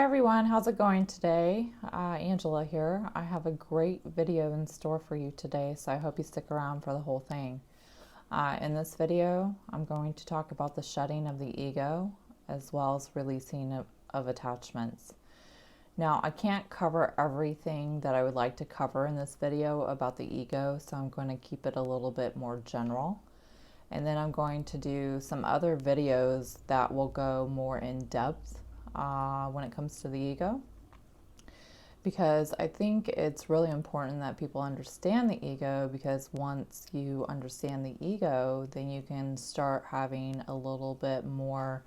everyone, how's it going today? Angela here. I have a great video in store for you today, so I hope you stick around for the whole thing. In this video, I'm going to talk about the shedding of the ego as well as releasing of attachments. Now, I can't cover everything that I would like to cover in this video about the ego, so I'm going to keep it a little bit more general. And then I'm going to do some other videos that will go more in depth when it comes to the ego, because I think it's really important that people understand the ego, because once you understand the ego, then you can start having a little bit more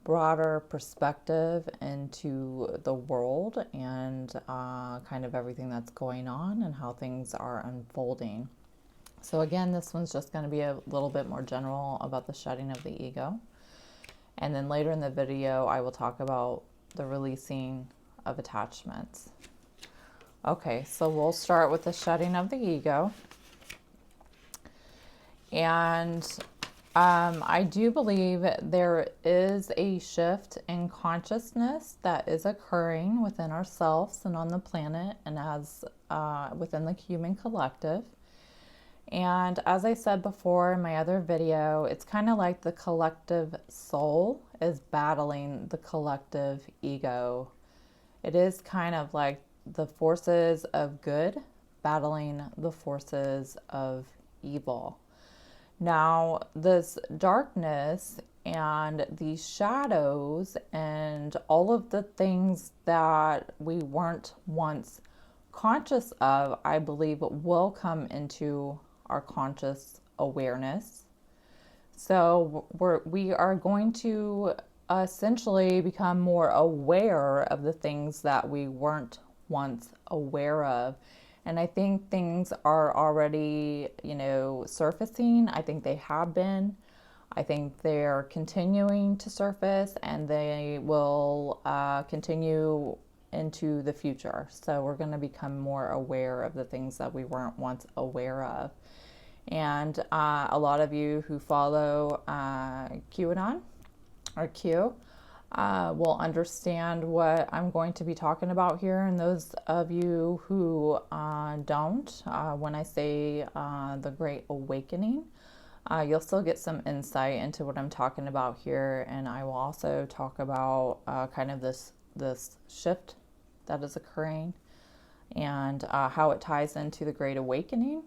broader perspective into the world and kind of everything that's going on and how things are unfolding. So again, this one's just going to be a little bit more general about the shedding of the ego. And then later in the video, I will talk about the releasing of attachments. Okay, so we'll start with the shedding of the ego. And I do believe there is a shift in consciousness that is occurring within ourselves and on the planet and as within the human collective. And as I said before in my other video, it's kind of like the collective soul is battling the collective ego. It is kind of like the forces of good battling the forces of evil. Now, this darkness and these shadows and all of the things that we weren't once conscious of, I believe, will come into our conscious awareness. So we are going to essentially become more aware of the things that we weren't once aware of. And I think things are already, surfacing. I think they have been. I think they're continuing to surface, and they will continue into the future. So we're going to become more aware of the things that we weren't once aware of. And a lot of you who follow QAnon or Q will understand what I'm going to be talking about here. And those of you who don't, when I say the Great Awakening, you'll still get some insight into what I'm talking about here. And I will also talk about kind of this shift that is occurring and how it ties into the Great Awakening,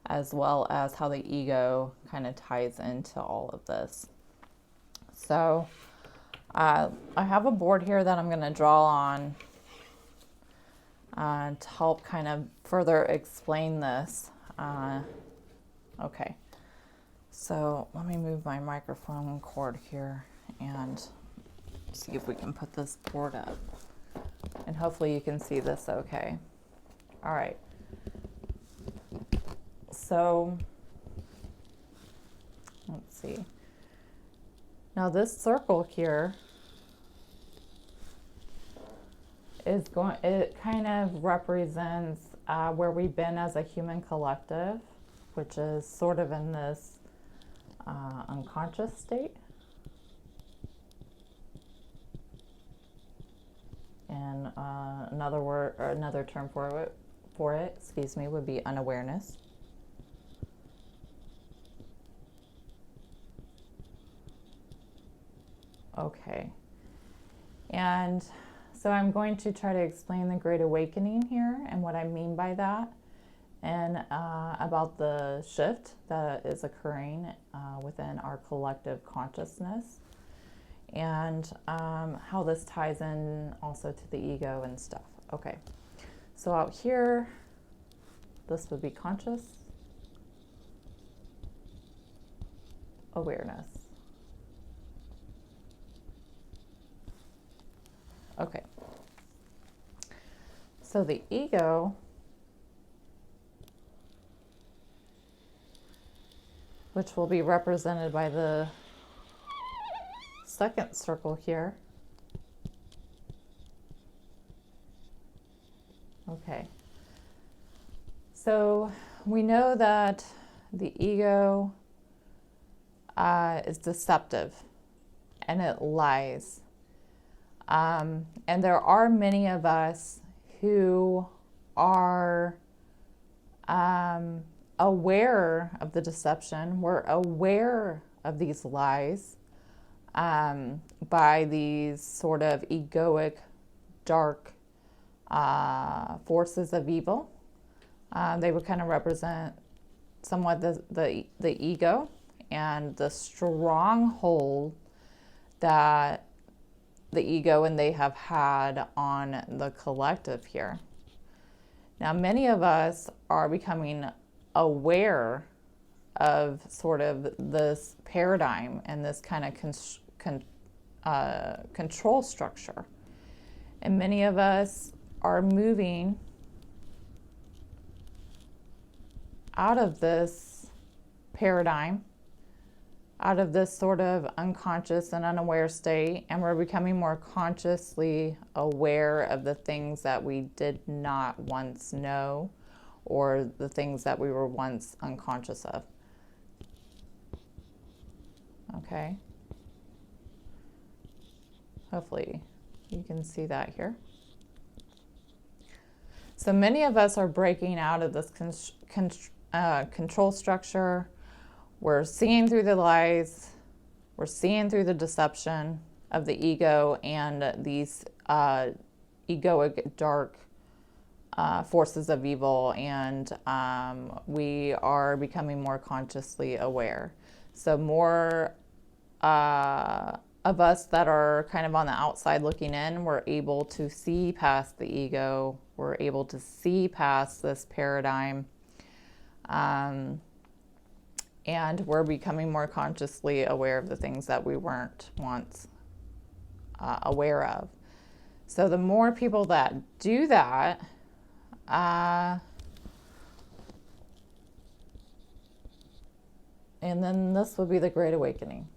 as well as how the ego kind of ties into all of this. So I have a board here that I'm going to draw on to help kind of further explain this. Okay, so let me move my microphone cord here and see if we can put this board up. And hopefully you can see this okay. All right. So, let's see. Now this circle here is it kind of represents where we've been as a human collective, which is sort of in this unconscious state. And another term for it, would be unawareness. Okay, and so I'm going to try to explain the Great Awakening here and what I mean by that, and about the shift that is occurring within our collective consciousness, and how this ties in also to the ego and stuff. Okay, so out here, this would be conscious awareness. Okay, so the ego, which will be represented by the second circle here. Okay, so we know that the ego is deceptive and it lies. And there are many of us who are aware of the deception. We're aware of these lies by these sort of egoic, dark forces of evil. They would kind of represent somewhat the ego and the stronghold that the ego and they have had on the collective here. Now, many of us are becoming aware of sort of this paradigm and this kind of control structure. And many of us are moving out of this paradigm, out of this sort of unconscious and unaware state, and we're becoming more consciously aware of the things that we did not once know, or the things that we were once unconscious of. Okay? Hopefully you can see that here. So many of us are breaking out of this control structure. We're seeing through the lies. We're seeing through the deception of the ego and these egoic, dark forces of evil, and we are becoming more consciously aware. So more of us that are kind of on the outside looking in, we're able to see past the ego. We're able to see past this paradigm. And we're becoming more consciously aware of the things that we weren't once aware of. So the more people that do that, and then this would be the Great Awakening.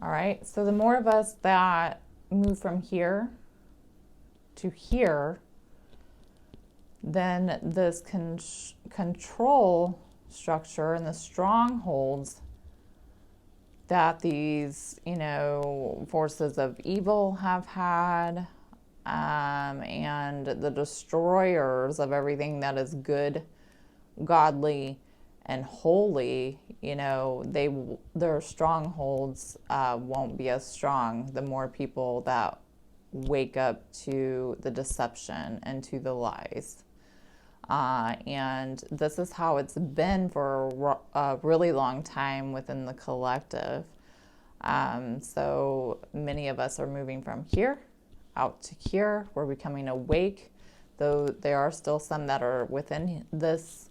All right, so the more of us that move from here to here, then this control structure and the strongholds that these, forces of evil have had, and the destroyers of everything that is good, godly, and holy, their strongholds won't be as strong the more people that wake up to the deception and to the lies. And this is how it's been for a really long time within the collective. So many of us are moving from here out to here. We're becoming awake, though there are still some that are within this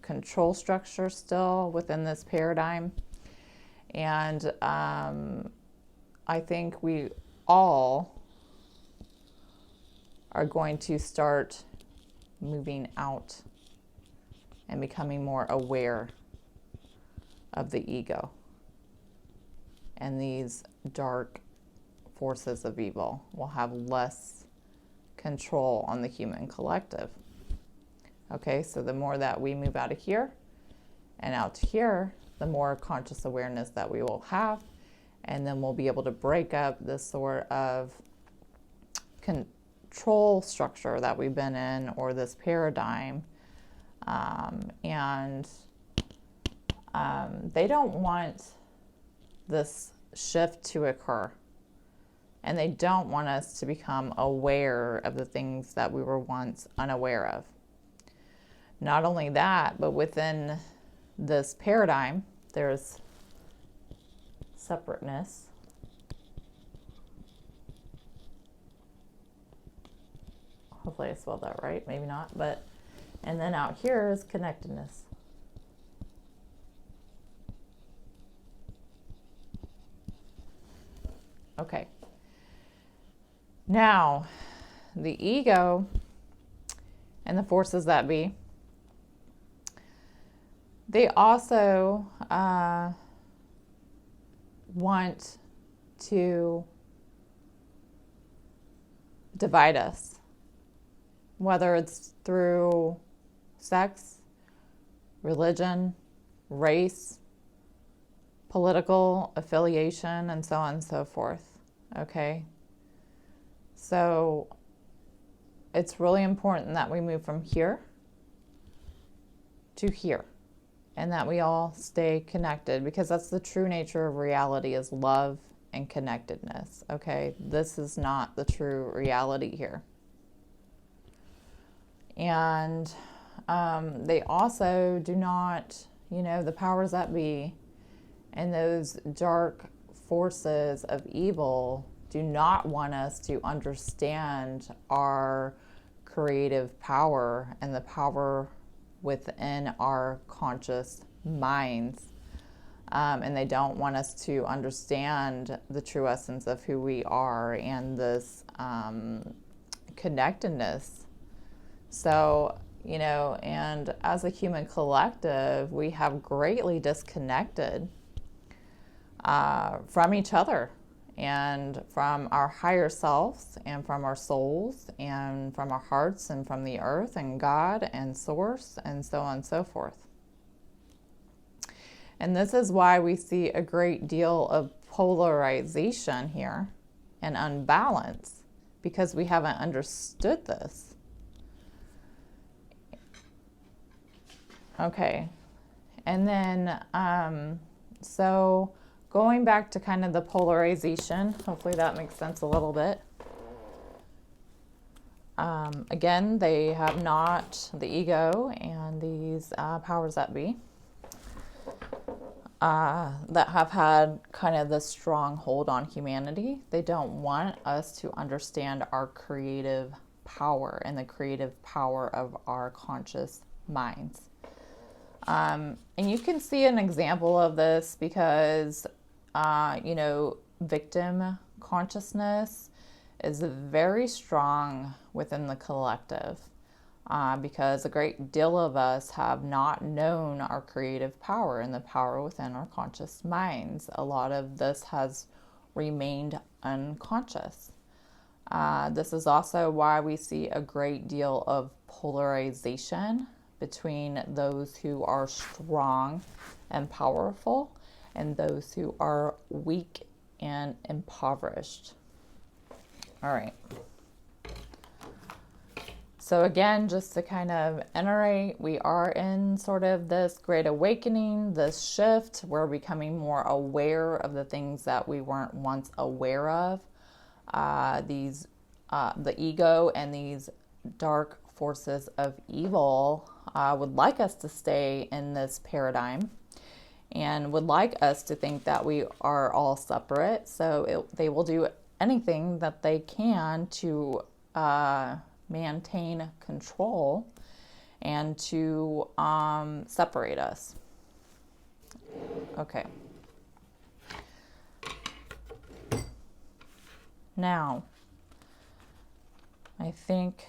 control structure still within this paradigm. And I think we all are going to start moving out and becoming more aware of the ego and these dark forces of evil will have less control on the human collective. Okay, so the more that we move out of here and out to here, the more conscious awareness that we will have, and then we'll be able to break up this sort of control structure that we've been in, or this paradigm. And they don't want this shift to occur. And they don't want us to become aware of the things that we were once unaware of. Not only that, but within this paradigm, there's separateness. Hopefully I spelled that right, maybe not, and then out here is connectedness. Okay. Now, the ego and the forces that be, they also want to divide us, whether it's through sex, religion, race, political affiliation, and so on and so forth. Okay? So it's really important that we move from here to here, and that we all stay connected, because that's the true nature of reality, is love and connectedness. Okay? This is not the true reality here. And they also do not, the powers that be and those dark forces of evil do not want us to understand our creative power and the power within our conscious minds. And they don't want us to understand the true essence of who we are and this connectedness. So, and as a human collective, we have greatly disconnected from each other and from our higher selves and from our souls and from our hearts and from the earth and God and source and so on and so forth. And this is why we see a great deal of polarization here and unbalance, because we haven't understood this. Okay, and then, so going back to kind of the polarization, hopefully that makes sense a little bit. Again, they have not the ego and these powers that be that have had kind of this strong hold on humanity. They don't want us to understand our creative power and the creative power of our conscious minds. And you can see an example of this because, victim consciousness is very strong within the collective, because a great deal of us have not known our creative power and the power within our conscious minds. A lot of this has remained unconscious. This is also why we see a great deal of polarization between those who are strong and powerful and those who are weak and impoverished. All right. So again, just to kind of iterate, we are in sort of this great awakening, this shift. We're becoming more aware of the things that we weren't once aware of. The ego and these dark forces of evil would like us to stay in this paradigm and would like us to think that we are all separate. So they will do anything that they can to maintain control and to separate us. Okay. Now, I think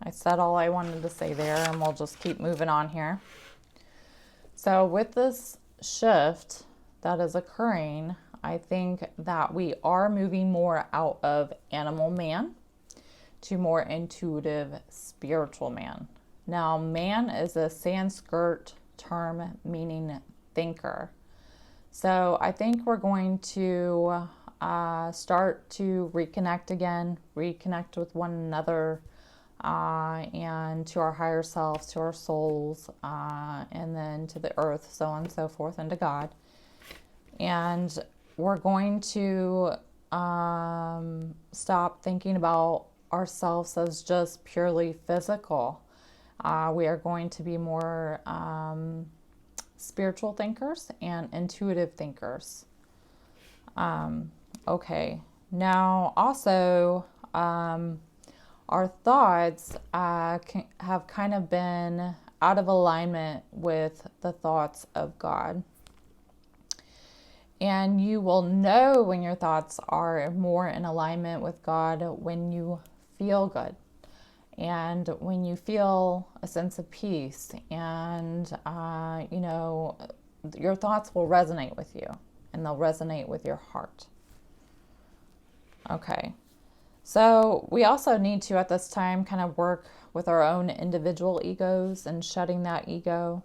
I said all I wanted to say there, and we'll just keep moving on here. So with this shift that is occurring, I think that we are moving more out of animal man to more intuitive spiritual man. Now, man is a Sanskrit term meaning thinker. So I think we're going to start to reconnect again, reconnect with one another, and to our higher selves, to our souls, and then to the earth, so on and so forth, and to God. And we're going to stop thinking about ourselves as just purely physical. We are going to be more spiritual thinkers and intuitive thinkers. Okay, now also our thoughts have kind of been out of alignment with the thoughts of God. And you will know when your thoughts are more in alignment with God when you feel good and when you feel a sense of peace, and your thoughts will resonate with you and they'll resonate with your heart. Okay, so we also need to at this time kind of work with our own individual egos and shedding that ego,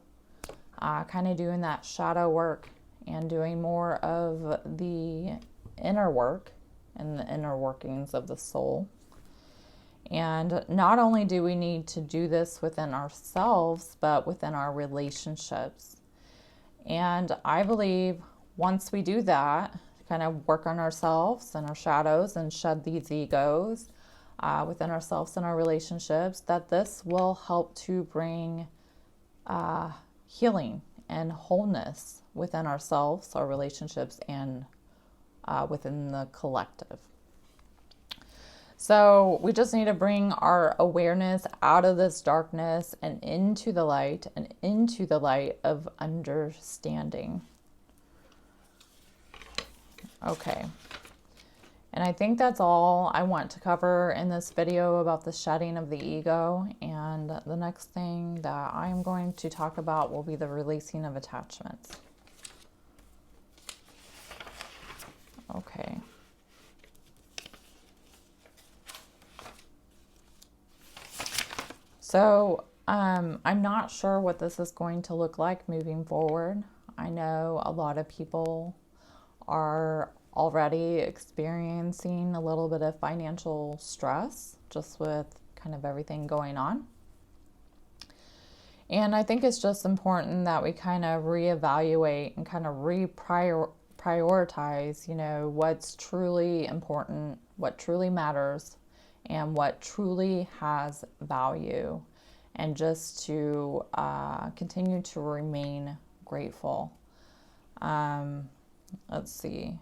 kind of doing that shadow work and doing more of the inner work and the inner workings of the soul. And not only do we need to do this within ourselves, but within our relationships. And I believe once we do that, kind of work on ourselves and our shadows and shed these egos within ourselves and our relationships, that this will help to bring healing and wholeness within ourselves, our relationships, and within the collective. So we just need to bring our awareness out of this darkness and into the light of understanding. Okay. And I think that's all I want to cover in this video about the shedding of the ego. And the next thing that I'm going to talk about will be the releasing of attachments. Okay. So I'm not sure what this is going to look like moving forward. I know a lot of people are already experiencing a little bit of financial stress just with kind of everything going on. And I think it's just important that we kind of reevaluate and kind of prioritize, you know, what's truly important, what truly matters, and what truly has value, and just to continue to remain grateful. Let's see.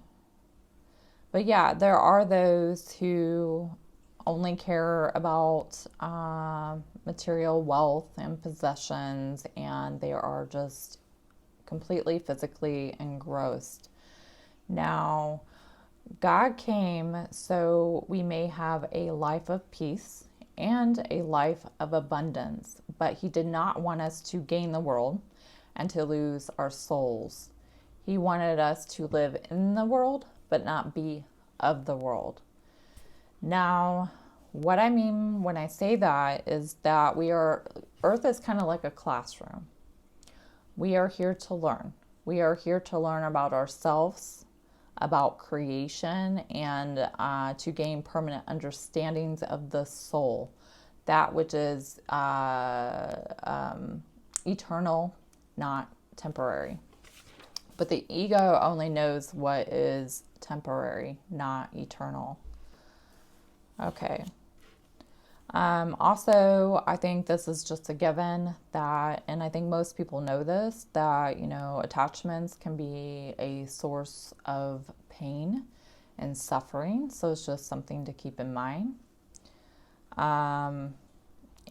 But yeah, there are those who only care about material wealth and possessions, and they are just completely physically engrossed. Now, God came so we may have a life of peace and a life of abundance, but He did not want us to gain the world and to lose our souls. He wanted us to live in the world, but not be of the world. Now, what I mean when I say that is that Earth is kind of like a classroom. We are here to learn. We are here to learn about ourselves, about creation, and to gain permanent understandings of the soul, that which is eternal, not temporary. But the ego only knows what is temporary, not eternal. Okay. Also, I think this is just a given that, and I think most people know this, that, you know, attachments can be a source of pain and suffering. So it's just something to keep in mind.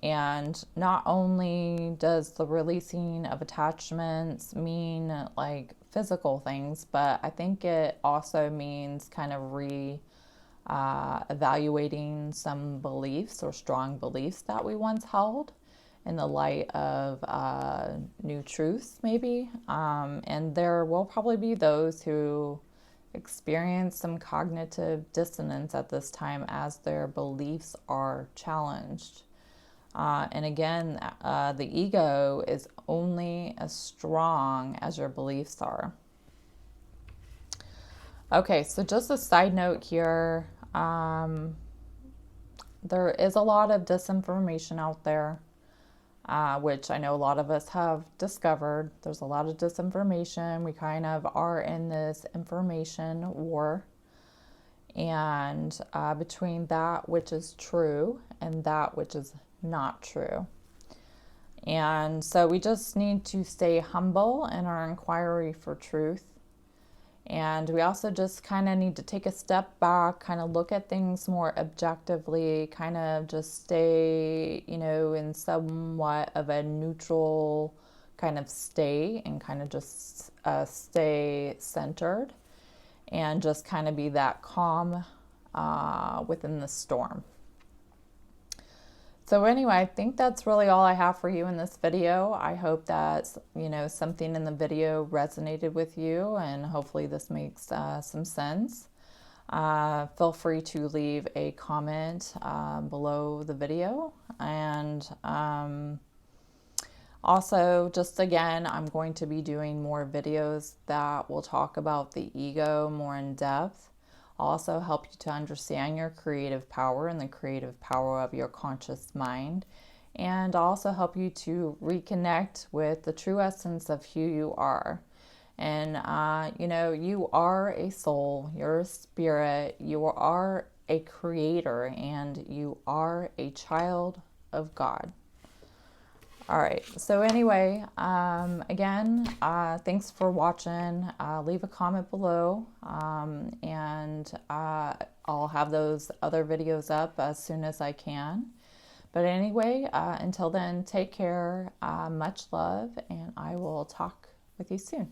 And not only does the releasing of attachments mean like physical things, but I think it also means kind of evaluating some beliefs or strong beliefs that we once held in the light of new truths, maybe. And there will probably be those who experience some cognitive dissonance at this time as their beliefs are challenged. And again, the ego is only as strong as your beliefs are. Okay, so just a side note here. There is a lot of disinformation out there, which I know a lot of us have discovered. There's a lot of disinformation. We kind of are in this information war. And between that which is true and that which is not true. And so we just need to stay humble in our inquiry for truth. And we also just kind of need to take a step back, kind of look at things more objectively, kind of just stay, you know, in somewhat of a neutral kind of state and kind of just stay centered and just kind of be that calm within the storm. So anyway, I think that's really all I have for you in this video. I hope that, you know, something in the video resonated with you, and hopefully this makes some sense. Feel free to leave a comment below the video, and Also, just again, I'm going to be doing more videos that will talk about the ego more in depth. Also help you to understand your creative power and the creative power of your conscious mind, and also help you to reconnect with the true essence of who you are. And you are a soul, you're a spirit, you are a creator, and you are a child of God. All right. So anyway, again, thanks for watching. Leave a comment below, and I'll have those other videos up as soon as I can. But anyway, until then, take care. Much love, and I will talk with you soon.